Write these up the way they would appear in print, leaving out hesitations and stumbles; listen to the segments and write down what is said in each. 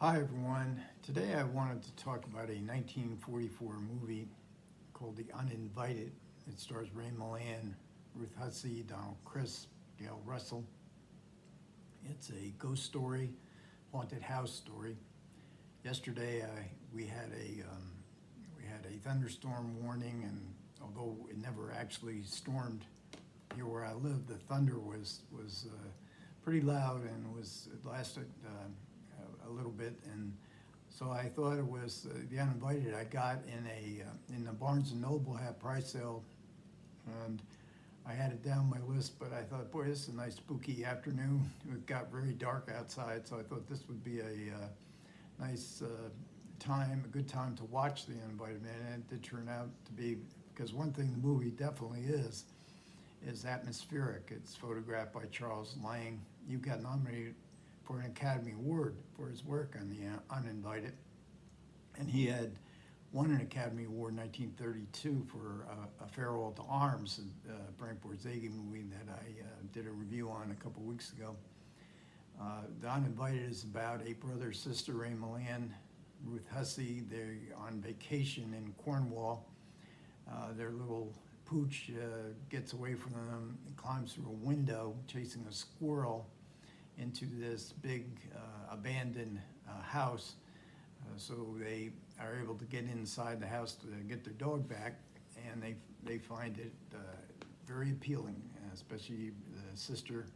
Hi everyone. Today I wanted to talk about a 1944 movie called The Uninvited. It stars Ray Milland, Ruth Hussey, Donald Crisp, Gail Russell. It's a ghost story, haunted house story. Yesterday we had a thunderstorm warning, and although it never actually stormed here where I live, the thunder was pretty loud and it lasted a little bit, and so I thought it was The Uninvited. I got in the Barnes and Noble half price sale, and I had it down my list, but I thought, boy, this is a nice spooky afternoon. It got very dark outside, so I thought this would be a nice a good time to watch The Uninvited, and it did turn out to be, because one thing the movie definitely is atmospheric. It's photographed by Charles Lang. You got nominated for an Academy Award for his work on The Uninvited, and he had won an Academy Award in 1932 for A Farewell to Arms, a Frank Borzage movie that I did a review on a couple weeks ago. The Uninvited is about a brother-sister, Ray Milland, Ruth Hussey. They're on vacation in Cornwall. Their little pooch gets away from them and climbs through a window, chasing a squirrel into this big abandoned house. So they are able to get inside the house to get their dog back, and they find it very appealing, especially the sister.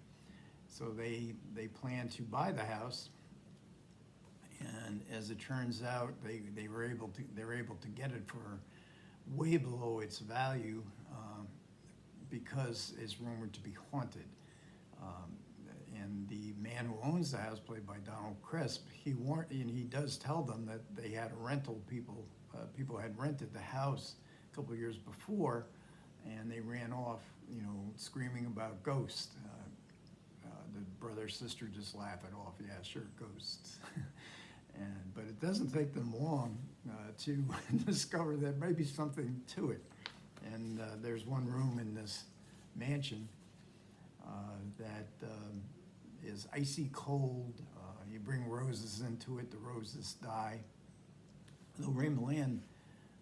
So they plan to buy the house, and as it turns out, they're able to get it for way below its value, because it's rumored to be haunted. And the man who owns the house, played by Donald Crisp, he does tell them that they had a rental. People had rented the house a couple of years before, and they ran off, screaming about ghosts. The brother sister just laugh it off. Yeah, sure, ghosts. But it doesn't take them long to discover that maybe something to it. And there's one room in this mansion that is icy cold. You bring roses into it, the roses die. Though Ray Milland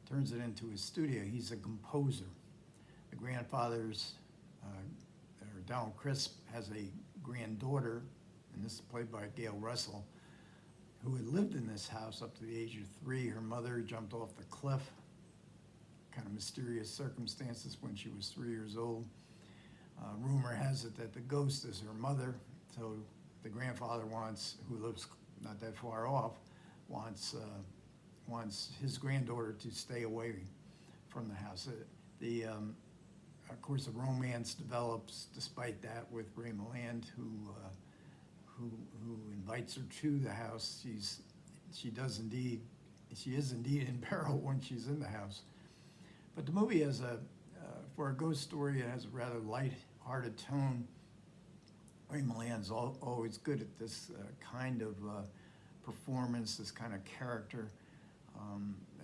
turns it into his studio, he's a composer. The grandfather's, or Donald Crisp, has a granddaughter, and this is played by Gail Russell, who had lived in this house up to the age of 3. Her mother jumped off the cliff, kind of mysterious circumstances, when she was 3 years old. Rumor has it that the ghost is her mother, so the grandfather who lives not that far off, wants his granddaughter to stay away from the house. Of course, the romance develops despite that with Ray Milland, who invites her to the house. She is indeed in peril when she's in the house. But the movie for a ghost story, it has a rather light-hearted tone. Ray Milland's always good at this kind of performance, this kind of character.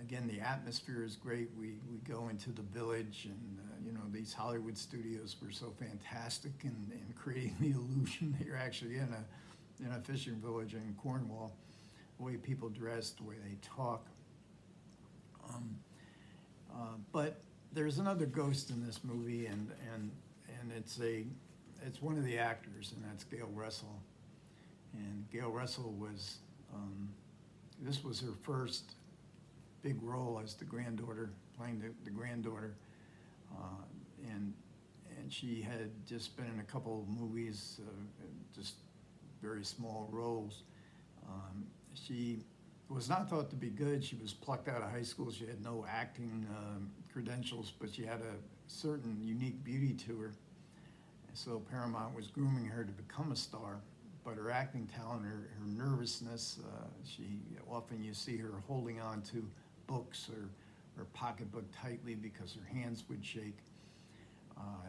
Again, the atmosphere is great. We go into the village, and these Hollywood studios were so fantastic in creating the illusion that you're actually in a fishing village in Cornwall. The way people dress, the way they talk. But there's another ghost in this movie, and it's one of the actors, and that's Gail Russell. And Gail Russell this was her first big role as the granddaughter, playing the granddaughter, and she had just been in a couple of movies, just very small roles. She was not thought to be good. She was plucked out of high school. She had no acting credentials, but she had a certain unique beauty to her. So Paramount was grooming her to become a star, but her acting talent, her nervousness, you see her holding on to books or her pocketbook tightly because her hands would shake.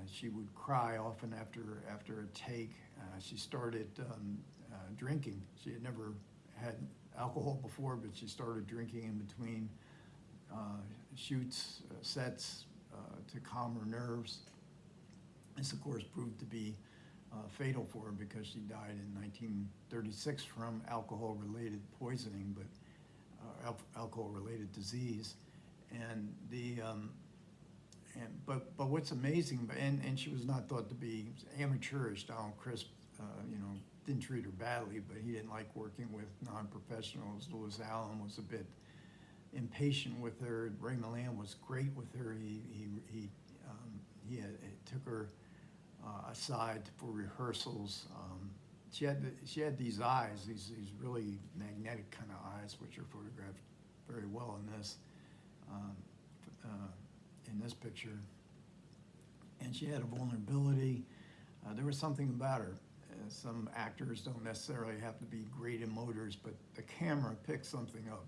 She would cry often after a take. She started drinking. She had never had alcohol before, but she started drinking in between sets to calm her nerves. This, of course, proved to be fatal for her because she died in 1936 from alcohol-related poisoning, but alcohol-related disease. And but what's amazing, and she was not thought to be amateurish. Donald Crisp, didn't treat her badly, but he didn't like working with non-professionals. Lewis Allen was a bit impatient with her. Ray Milland was great with her. He took her aside for rehearsals. She had these eyes, these really magnetic kind of eyes, which are photographed very well in this picture. And she had a vulnerability. There was something about her. Some actors don't necessarily have to be great emoters, but the camera picks something up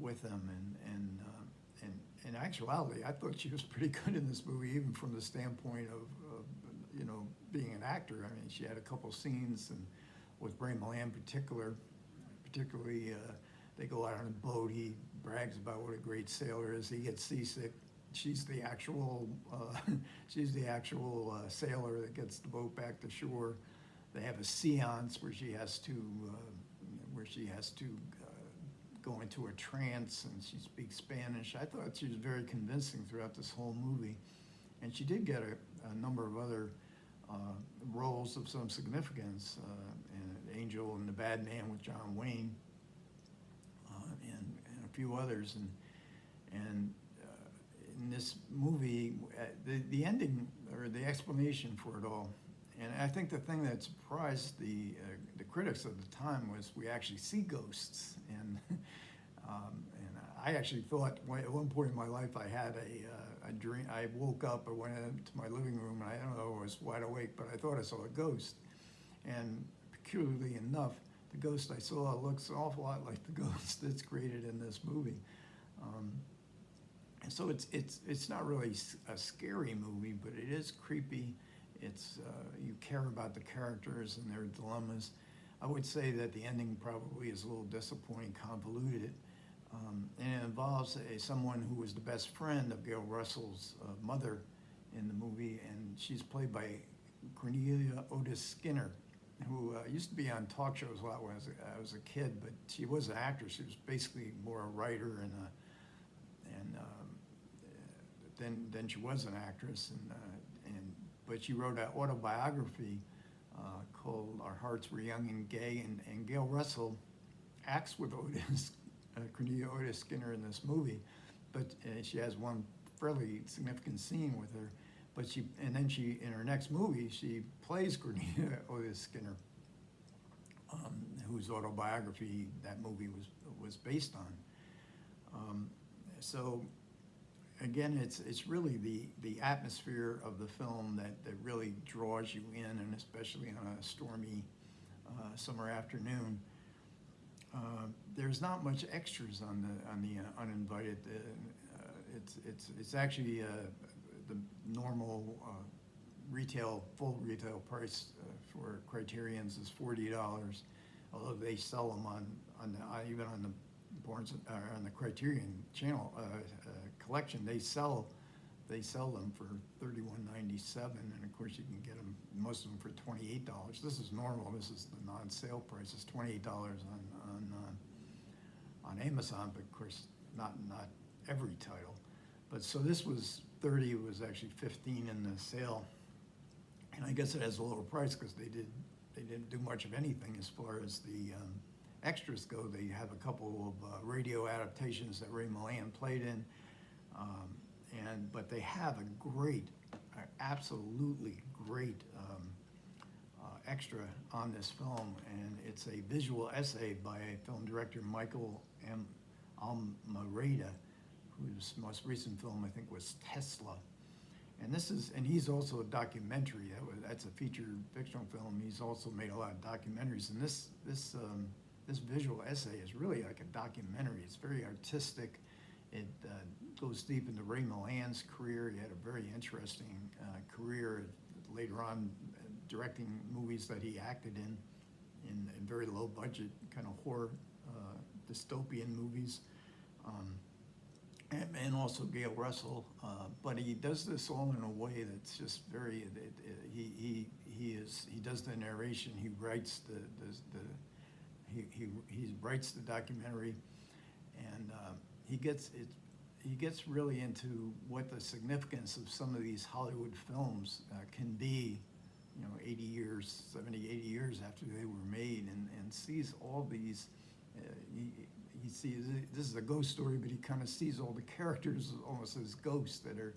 with them. And in actuality, I thought she was pretty good in this movie, even from the standpoint of being an actor. I mean, she had a couple scenes, and with Ray Milland particularly, they go out on a boat. He brags about what a great sailor is. He gets seasick. She's the actual sailor that gets the boat back to shore. They have a seance where she has to go into a trance, and she speaks Spanish. I thought she was very convincing throughout this whole movie, and she did get a number of other roles of some significance, and Angel and the Bad Man with John Wayne, and a few others, and in this movie, the ending or the explanation for it all, and I think the thing that surprised the critics of the time was we actually see ghosts, and I actually thought at one point in my life I had a dream. I woke up, I went into my living room, and I don't know, I was wide awake, but I thought I saw a ghost, and peculiarly enough, the ghost I saw looks an awful lot like the ghost that's created in this movie. And so it's not really a scary movie, but it is creepy. It's you care about the characters and their dilemmas. I would say that the ending probably is a little disappointing, convoluted, and it involves someone who was the best friend of Gail Russell's mother in the movie, and she's played by Cornelia Otis Skinner, who used to be on talk shows a lot when I was a kid, but she was an actress. She was basically more a writer than she was an actress, but she wrote an autobiography called Our Hearts Were Young and Gay, and Gail Russell acts with Cornelia Otis Skinner in this movie, but she has one fairly significant scene with her, and then in her next movie, she plays Cornelia Otis Skinner, whose autobiography that movie was based on. So again, it's really the atmosphere of the film that really draws you in, and especially on a stormy summer afternoon. There's not much extras on the Uninvited. It's actually the normal full retail price for Criterion's is $40, although they sell them even on the on the Criterion channel collection, they sell them for $31.97, and of course you can get them, most of them, for $28. This is normal. This is the non-sale price. It's $28 on Amazon, but of course not every title. But so this was 30. It was actually 15 in the sale, and I guess it has a lower price because they didn't do much of anything as far as the extras go. They have a couple of radio adaptations that Ray Milland played in, but they have absolutely great extra on this film, and it's a visual essay by film director Michael M. Almereyda, whose most recent film I think was Tesla. And he's also a documentary. That's a feature fictional film. He's also made a lot of documentaries, and this visual essay is really like a documentary. It's very artistic. It goes deep into Ray Milland's career. He had a very interesting career later on, directing movies that he acted in very low budget kind of horror dystopian movies, and also Gail Russell. But he does this all in a way that's just very. He he does the narration. He writes he writes the documentary, and he gets really into what the significance of some of these Hollywood films can be, 80 years, 70, 80 years after they were made, and sees all these, he sees, this is a ghost story, but he kind of sees all the characters almost as ghosts that are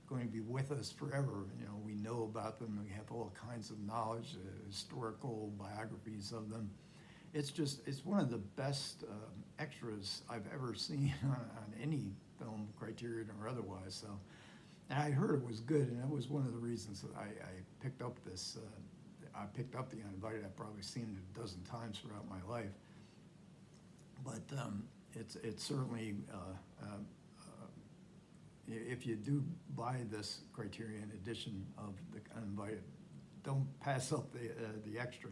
going to be with us forever. We know about them, we have all kinds of knowledge, historical biographies of them. It's one of the best extras I've ever seen on any film, Criterion or otherwise. So, and I heard it was good, and that was one of the reasons that I picked up this. I picked up the Uninvited. I've probably seen it a dozen times throughout my life. But it's certainly, if you do buy this Criterion edition of the Uninvited, don't pass up the extra.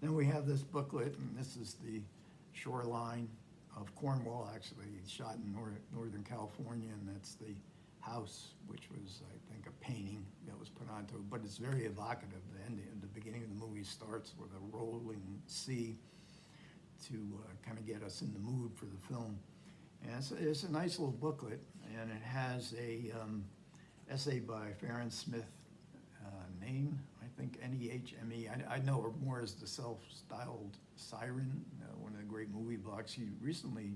Then we have this booklet, and this is the shoreline of Cornwall, actually. It's shot in Northern California, and that's the house, which was, I think, a painting that was put onto it. But it's very evocative. The beginning of the movie starts with a rolling sea to kind of get us in the mood for the film. And it's a nice little booklet, and it has a essay by Farron Smith, Name, I think, Nehme. I know her more as the self-styled Siren, one of the great movie blogs. She recently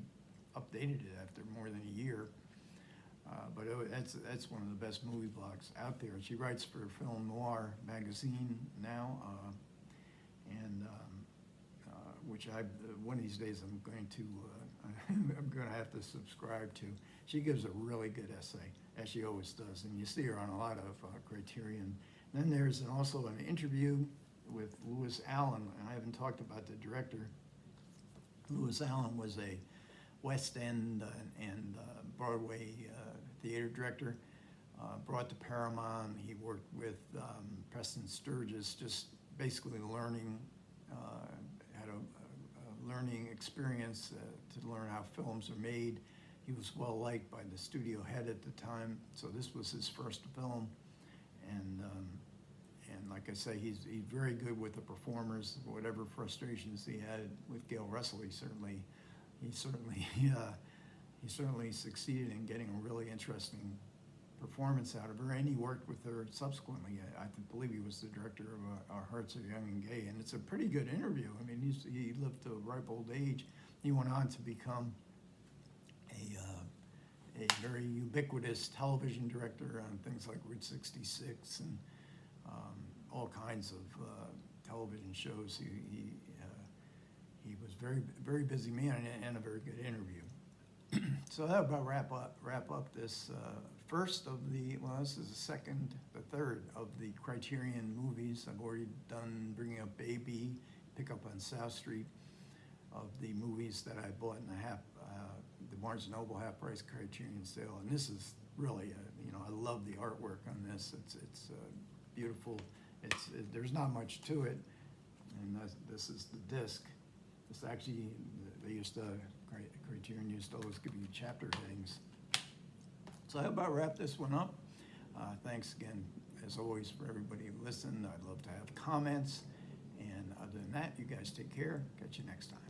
updated it after more than a year, but that's one of the best movie blogs out there. She writes for Film Noir magazine now, and which one of these days I'm going to have to subscribe to. She gives a really good essay, as she always does, and you see her on a lot of Criterion. Then there's also an interview with Lewis Allen, and I haven't talked about the director. Lewis Allen was a West End and Broadway theater director, brought to Paramount. He worked with Preston Sturges, just basically learning, had a learning experience to learn how films are made. He was well liked by the studio head at the time, so this was his first film. And like I say, he's very good with the performers. Whatever frustrations he had with Gail Russell, he certainly succeeded in getting a really interesting performance out of her. And he worked with her subsequently. I believe he was the director of Our Hearts Are Young and Gay, and it's a pretty good interview. I mean, he lived to a ripe old age. He went on to become a very ubiquitous television director on things like Route 66 and all kinds of television shows. He was very, very busy man and a very good interview. So that about wrap up this first of this is the third of the Criterion movies. I've already done Bringing Up Baby, Pick Up on South Street, of the movies that I bought in the Barnes & Noble half-price Criterion sale. And this is really, I love the artwork on this. It's beautiful. There's not much to it, and this is the disc. This actually, Criterion used to always give you chapter headings. So I about wrap this one up. Thanks again, as always, for everybody who listened. I'd love to have comments. And other than that, you guys take care. Catch you next time.